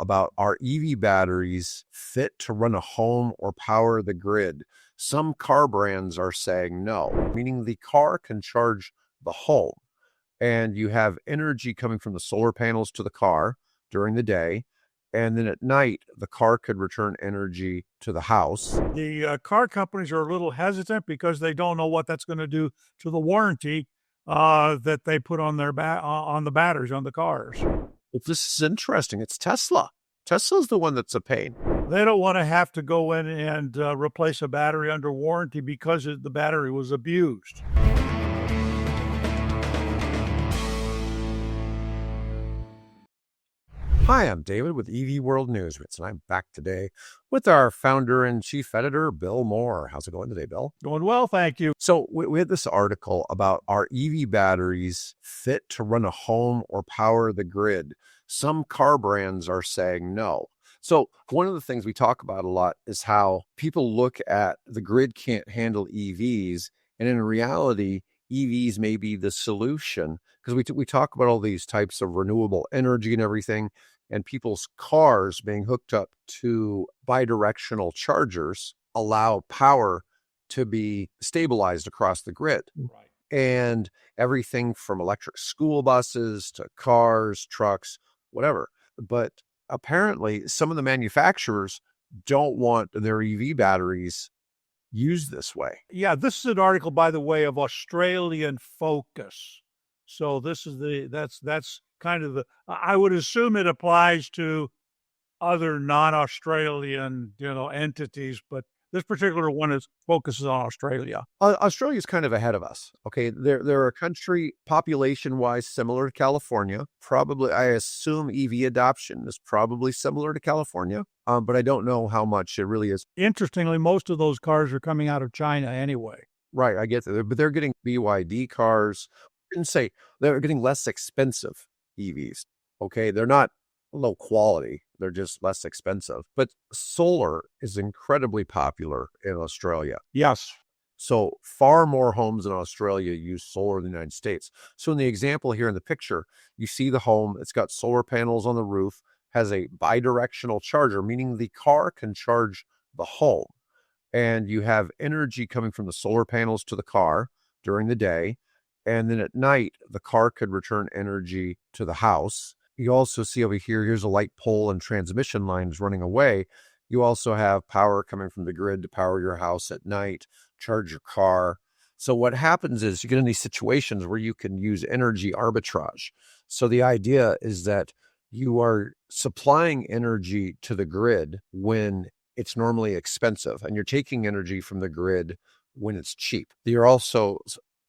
about are EV batteries fit to run a home or power the grid? Some car brands are saying no, meaning the car can charge the home and you have energy coming from the solar panels to the car during the day. And then at night, the car could return energy to the house. The car companies are a little hesitant because they don't know what that's going to do to the warranty that they put on their on the batteries on the cars. Well, this is interesting. It's Tesla. Tesla's the one that's a pain. They don't want to have to go in and replace a battery under warranty because the battery was abused. Hi, I'm David with EV World News, and I'm back today with our founder and chief editor, Bill Moore. How's it going today, Bill? Going well, thank you. So we had this article about are EV batteries fit to run a home or power the grid? Some car brands are saying no. So one of the things we talk about a lot is how people look at the grid can't handle EVs, and in reality, EVs may be the solution because we talk about all these types of renewable energy and everything, and people's cars being hooked up to bi-directional chargers allow power to be stabilized across the grid. Right. And everything from electric school buses to cars, trucks, whatever. But apparently some of the manufacturers don't want their EV batteries used this way. Yeah, this is an article, by the way, of Australian Focus. So this is that's kind of I would assume it applies to other non-Australian, entities, but this particular one focuses on Australia. Australia is kind of ahead of us. Okay, they're a country population-wise similar to California. Probably, I assume EV adoption is probably similar to California, but I don't know how much it really is. Interestingly, most of those cars are coming out of China anyway. Right, I get that, but they're getting BYD cars. I didn't say they're getting less expensive EVs. Okay, they're not low quality, they're just less expensive. But solar is incredibly popular in Australia. Yes. So far more homes in Australia use solar in the United States. So in the example here in the picture, you see the home, it's got solar panels on the roof, has a bi-directional charger, meaning the car can charge the home. And you have energy coming from the solar panels to the car during the day. And then at night, the car could return energy to the house. You also see over here, here's a light pole and transmission lines running away. You also have power coming from the grid to power your house at night, charge your car. So what happens is you get in these situations where you can use energy arbitrage. So the idea is that you are supplying energy to the grid when it's normally expensive, and you're taking energy from the grid when it's cheap. You're also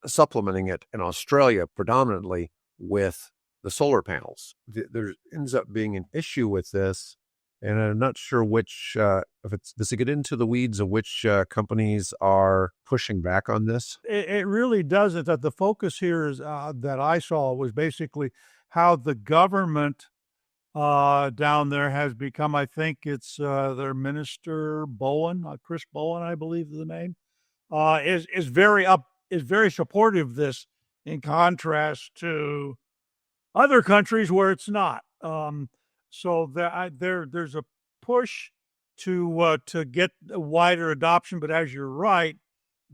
supplementing it in Australia predominantly with the solar panels. There ends up being an issue with this, and I'm not sure which, does it get into the weeds of which companies are pushing back on this? It really doesn't. That the focus here is that I saw was basically how the government down there has become, I think it's their minister Bowen, Chris Bowen, I believe is the name, is very supportive of this in contrast to other countries where it's not. So there's a push to get a wider adoption, but as you're right,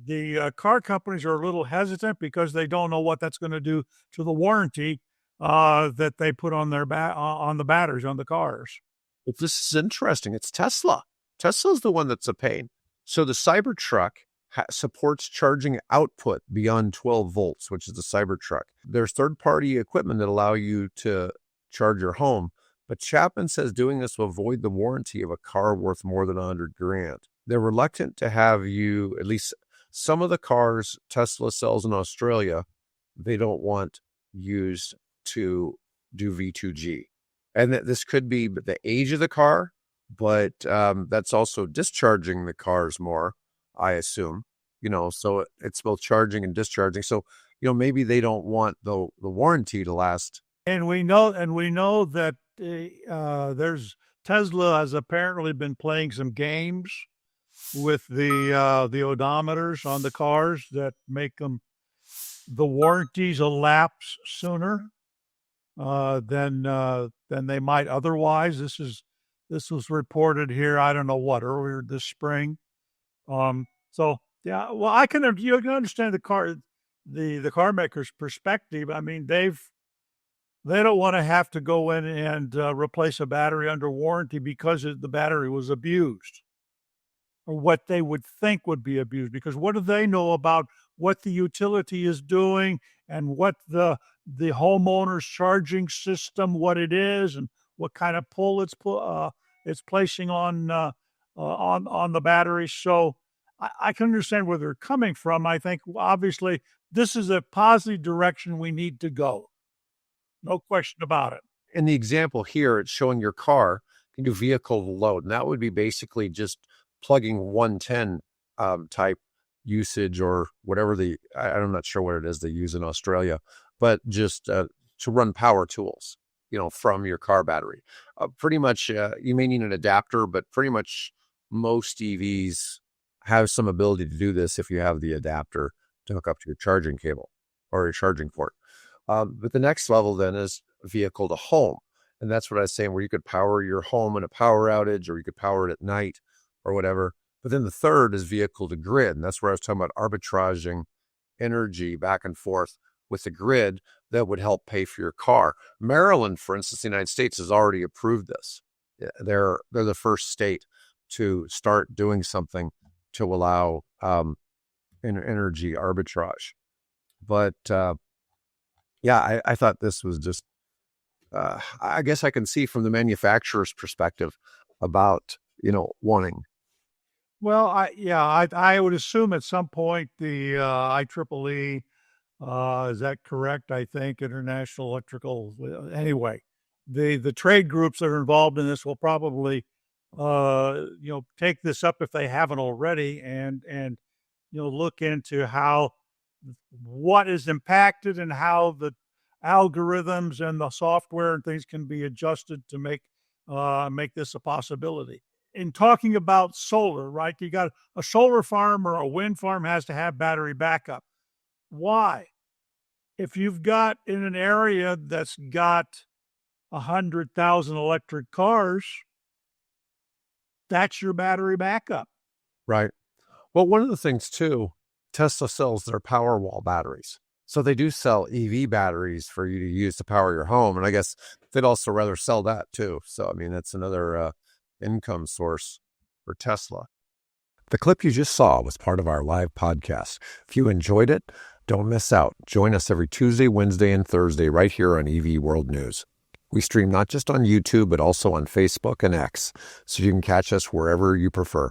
the car companies are a little hesitant because they don't know what that's going to do to the warranty that they put on their on the batteries on the cars. Well, this is interesting. It's Tesla. Tesla's the one that's a pain. So the Cybertruck supports charging output beyond 12 volts, which is the Cybertruck. There's third-party equipment that allow you to charge your home, but Chapman says doing this will avoid the warranty of a car worth more than $100,000. They're reluctant to have you, at least some of the cars Tesla sells in Australia, they don't want used to do V2G. And this could be the age of the car, but that's also discharging the cars more, I assume, so it's both charging and discharging. So, maybe they don't want the warranty to last. And we know that Tesla has apparently been playing some games with the odometers on the cars that make the warranties elapse sooner than they might otherwise. This is This was reported here, I don't know what, earlier this spring. So yeah, well, you can understand the car maker's perspective. I mean, they don't want to have to go in and replace a battery under warranty because the battery was abused, or what they would think would be abused. Because what do they know about what the utility is doing and what the homeowner's charging system, what it is, and what kind of pull it's placing on the battery. So I can understand where they're coming from. I think obviously this is a positive direction we need to go. No question about it. In the example here, it's showing your car can do vehicle to load, and that would be basically just plugging 110 type usage, or whatever I'm not sure what it is they use in Australia, but just to run power tools, from your car battery. Pretty much, you may need an adapter, but pretty much most EVs have some ability to do this if you have the adapter to hook up to your charging cable or your charging port. But the next level then is vehicle to home. And that's what I was saying, where you could power your home in a power outage, or you could power it at night or whatever. But then the third is vehicle to grid. And that's where I was talking about arbitraging energy back and forth with the grid that would help pay for your car. Maryland, for instance, the United States has already approved this. They're the first state to start doing something to allow energy arbitrage. But yeah, I thought this was just, I guess I can see from the manufacturer's perspective about, wanting. Well, I would assume at some point the IEEE, is that correct? I think International Electrical. Anyway, the trade groups that are involved in this will probably, take this up if they haven't already, and look into what is impacted and how the algorithms and the software and things can be adjusted to make this a possibility. In talking about solar, right? You got a solar farm or a wind farm has to have battery backup. Why? If you've got in an area that's got 100,000 electric cars, that's your battery backup. Right. Well, one of the things too, Tesla sells their Powerwall batteries. So they do sell EV batteries for you to use to power your home. And I guess they'd also rather sell that too. So, I mean, that's another income source for Tesla. The clip you just saw was part of our live podcast. If you enjoyed it, don't miss out. Join us every Tuesday, Wednesday, and Thursday right here on EV World News. We stream not just on YouTube, but also on Facebook and X, so you can catch us wherever you prefer.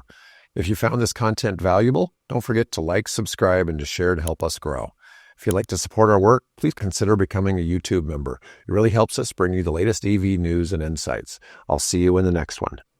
If you found this content valuable, don't forget to like, subscribe, and to share to help us grow. If you'd like to support our work, please consider becoming a YouTube member. It really helps us bring you the latest EV news and insights. I'll see you in the next one.